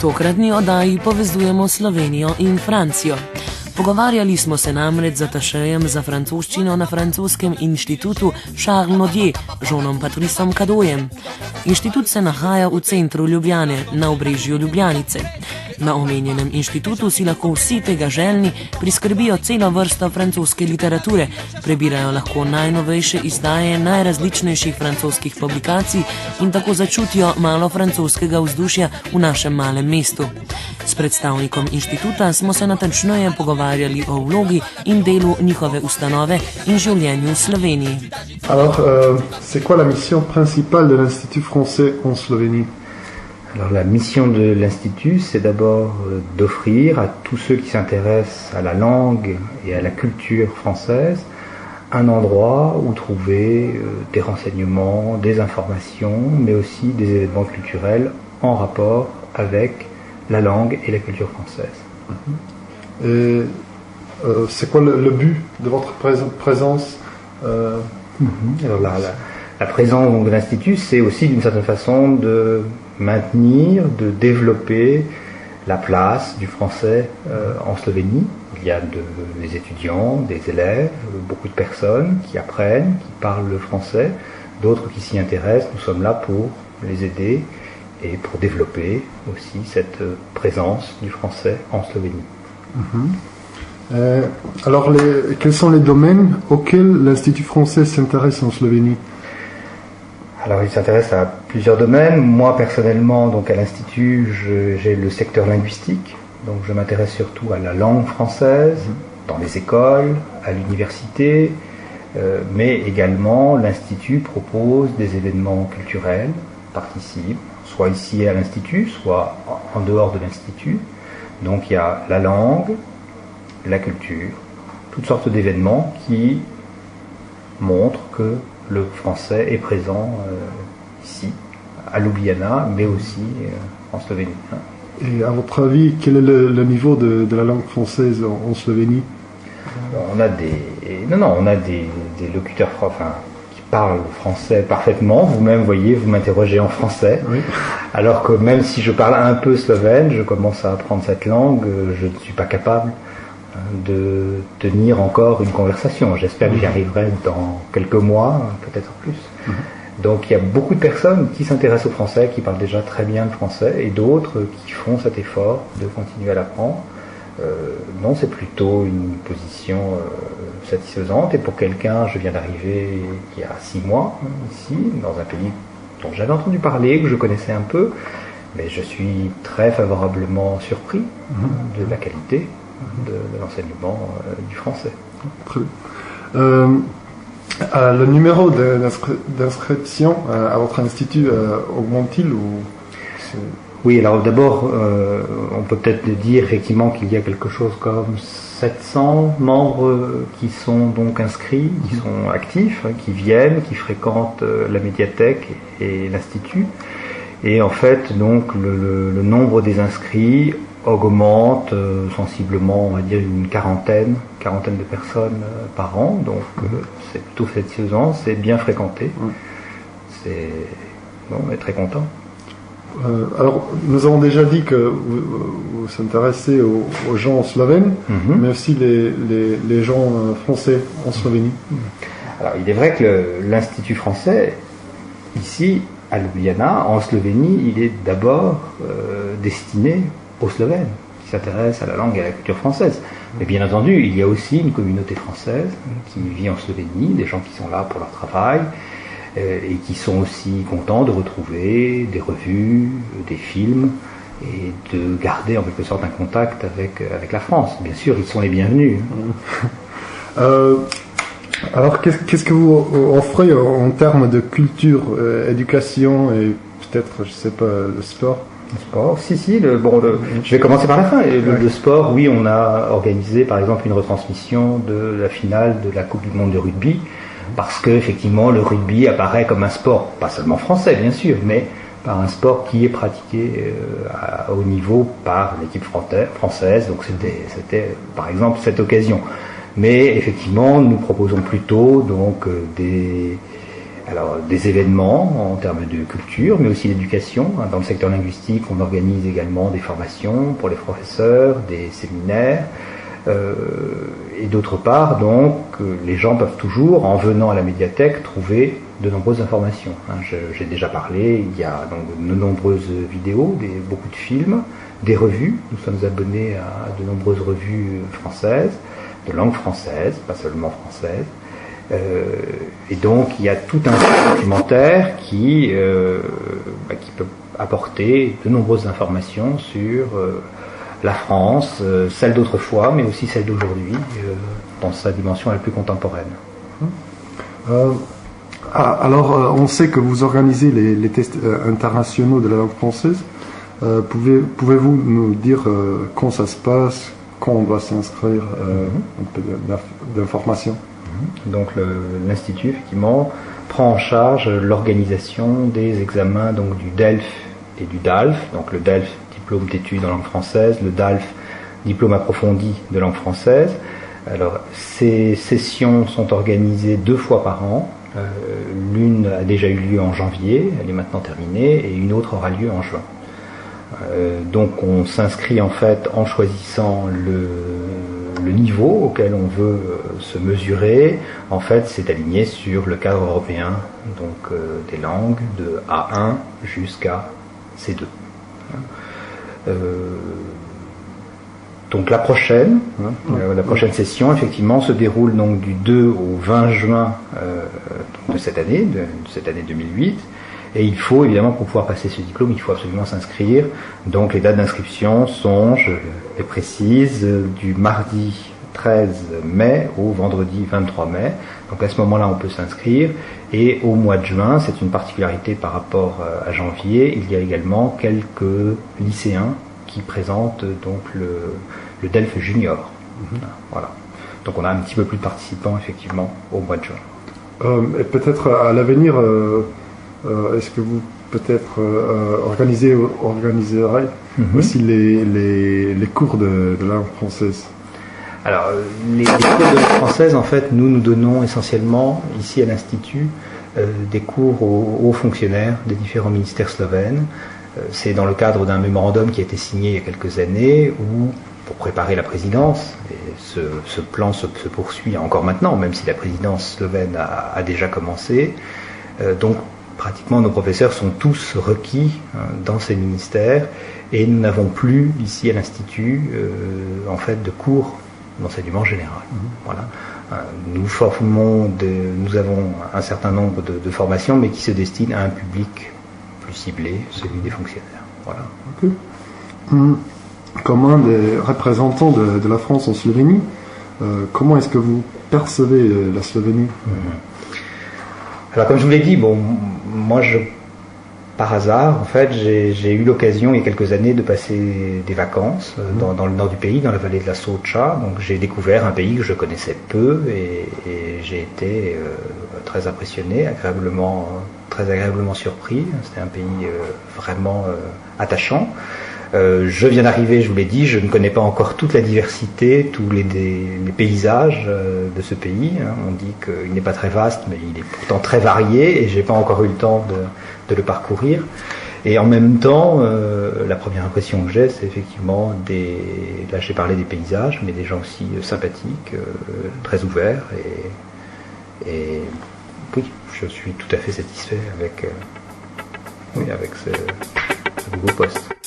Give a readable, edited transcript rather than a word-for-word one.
tokratni oddaji povezujemo Slovenijo in Francijo. Pogovarjali smo se namreč z atašejem za francoščino na francoskem inštitutu Charles Nodier, Jeanom Patricem Cadeaujem. Inštitut se nahaja v centru Ljubljane, na obrežju Ljubljanice. Na omenjenem inštitutu si lahko vsi tega željni priskrbijo celo vrsto francoske literature, prebirajo lahko najnovejše izdaje najrazličnejših francoskih publikacij in tako začutijo malo francoskega vzdušja v našem malem mestu. S predstavnikom inštituta smo se natančneje pogovarjali o vlogi in delu njihove ustanove in življenju v Sloveniji. Alors, c'est quoi la mission principale de l'Institut français en Slovénie? Alors, la mission de l'Institut, c'est d'abord d'offrir à tous ceux qui s'intéressent à la langue et à la culture française un endroit où trouver des renseignements, des informations, mais aussi des événements culturels en rapport avec la langue et la culture française. Et c'est quoi le but de votre présence Alors la présence donc, de l'Institut, c'est aussi d'une certaine façon de maintenir, de développer la place du français en Slovénie. Il y a des étudiants, des élèves, beaucoup de personnes qui apprennent, qui parlent le français, d'autres qui s'y intéressent. Nous sommes là pour les aider et pour développer aussi cette présence du français en Slovénie. Alors, quels sont les domaines auxquels l'Institut français s'intéresse en Slovénie? Alors, il s'intéresse à plusieurs domaines. Moi, personnellement, donc à l'Institut, j'ai le secteur linguistique. Donc, je m'intéresse surtout à la langue française, dans les écoles, à l'université, mais également l'Institut propose des événements culturels, participe, soit ici à l'Institut, soit en dehors de l'Institut. Donc, il y a la langue, la culture, toutes sortes d'événements qui montrent que le français est présent ici, à Ljubljana, mais aussi en Slovénie. Et à votre avis, quel est le niveau de la langue française en Slovénie? On a des locuteurs qui parlent français parfaitement. Vous-même, voyez, vous m'interrogez en français. Oui. Alors que même si je parle un peu slovène, je commence à apprendre cette langue, je ne suis pas capable de tenir encore une conversation. J'espère que j'y arriverai dans quelques mois, peut-être plus. Donc il y a beaucoup de personnes qui s'intéressent au français, qui parlent déjà très bien le français, et d'autres qui font cet effort de continuer à l'apprendre. Non, c'est plutôt une position satisfaisante. Et pour quelqu'un, je viens d'arriver il y a 6 mois, ici, dans un pays dont j'avais entendu parler, que je connaissais un peu, mais je suis très favorablement surpris de la qualité de l'enseignement du français. Très bien. Le numéro d'inscription à votre institut augmente-t-il ou Oui, alors d'abord, on peut peut-être dire effectivement qu'il y a quelque chose comme 700 membres qui sont donc inscrits, qui sont actifs, qui viennent, qui fréquentent la médiathèque et l'institut. Et en fait, donc, le nombre des inscrits augmente sensiblement, on va dire une quarantaine de personnes par an, donc c'est plutôt satisfaisant, c'est bien fréquenté. On est très content. Alors, nous avons déjà dit que vous vous intéressez aux gens slovènes, mais aussi les gens français en Slovénie. Alors, il est vrai que l'Institut français, ici, à Ljubljana, en Slovénie, il est d'abord destiné aux Slovènes qui s'intéressent à la langue et à la culture française. Mais bien entendu, il y a aussi une communauté française qui vit en Slovénie, des gens qui sont là pour leur travail et qui sont aussi contents de retrouver des revues, des films et de garder en quelque sorte un contact avec la France. Bien sûr, ils sont les bienvenus. Alors, qu'est-ce que vous offrez en termes de culture, éducation et peut-être, je sais pas, le sport? Le sport, je vais commencer par la fin. Le sport, oui, on a organisé par exemple une retransmission de la finale de la Coupe du Monde de rugby, parce que effectivement le rugby apparaît comme un sport, pas seulement français bien sûr, mais par un sport qui est pratiqué à haut niveau par l'équipe française. Donc c'était par exemple cette occasion. Mais effectivement, nous proposons plutôt donc Alors, des événements en termes de culture, mais aussi d'éducation. Dans le secteur linguistique, on organise également des formations pour les professeurs, des séminaires. Et d'autre part, donc, les gens peuvent toujours, en venant à la médiathèque, trouver de nombreuses informations. J'ai déjà parlé, il y a donc de nombreuses vidéos, beaucoup de films, des revues. Nous sommes abonnés à de nombreuses revues françaises, de langue française, pas seulement française. Et donc il y a tout un documentaire qui peut apporter de nombreuses informations sur la France, celle d'autrefois, mais aussi celle d'aujourd'hui, dans sa dimension la plus contemporaine. Alors, on sait que vous organisez les tests internationaux de la langue française. Pouvez-vous nous dire quand ça se passe, quand on doit s'inscrire, un peu d'informations? Donc l'Institut, effectivement, prend en charge l'organisation des examens donc, du DELF et du DALF. Donc le DELF, diplôme d'études en langue française, le DALF, diplôme approfondi de langue française. Alors ces sessions sont organisées 2 fois par an. L'une a déjà eu lieu en janvier, elle est maintenant terminée, et une autre aura lieu en juin. Donc on s'inscrit en fait en choisissant le niveau auquel on veut se mesurer. En fait, c'est aligné sur le cadre européen, donc des langues de A1 jusqu'à C2. Donc la prochaine session, effectivement, se déroule donc du 2 au 20 juin de cette année 2008. Et il faut, évidemment, pour pouvoir passer ce diplôme, il faut absolument s'inscrire. Donc les dates d'inscription sont, je les précise, du mardi 13 mai au vendredi 23 mai. Donc à ce moment-là, on peut s'inscrire. Et au mois de juin, c'est une particularité par rapport à janvier, il y a également quelques lycéens qui présentent donc le DELF Junior. Voilà. Donc on a un petit peu plus de participants, effectivement, au mois de juin. Et peut-être à l'avenir... est-ce que vous peut-être organiserez aussi les cours de langue française? Alors, les cours de langue française, en fait, nous donnons essentiellement, ici à l'Institut, des cours aux fonctionnaires des différents ministères slovènes. C'est dans le cadre d'un mémorandum qui a été signé il y a quelques années, où, pour préparer la présidence, et ce plan se poursuit encore maintenant, même si la présidence slovène a déjà commencé. Donc, pratiquement nos professeurs sont tous requis dans ces ministères et nous n'avons plus ici à l'Institut en fait de cours d'enseignement général. Voilà. Nous avons un certain nombre de formations mais qui se destinent à un public plus ciblé, celui des fonctionnaires. Voilà. Okay. Comme un des représentants de la France en Slovénie, comment est-ce que vous percevez la Slovénie? Alors comme je vous l'ai dit, moi par hasard, en fait, j'ai eu l'occasion il y a quelques années de passer des vacances dans le nord du pays, dans la vallée de la Socha. Donc j'ai découvert un pays que je connaissais peu et j'ai été très impressionné, très agréablement surpris. C'était un pays vraiment attachant. Je viens d'arriver, je vous l'ai dit, je ne connais pas encore toute la diversité, tous les paysages de ce pays. On dit qu'il n'est pas très vaste, mais il est pourtant très varié et j'ai pas encore eu le temps de le parcourir. Et en même temps, la première impression que j'ai, c'est effectivement là j'ai parlé des paysages, mais des gens aussi sympathiques, très ouverts et oui, je suis tout à fait satisfait avec ce nouveau poste.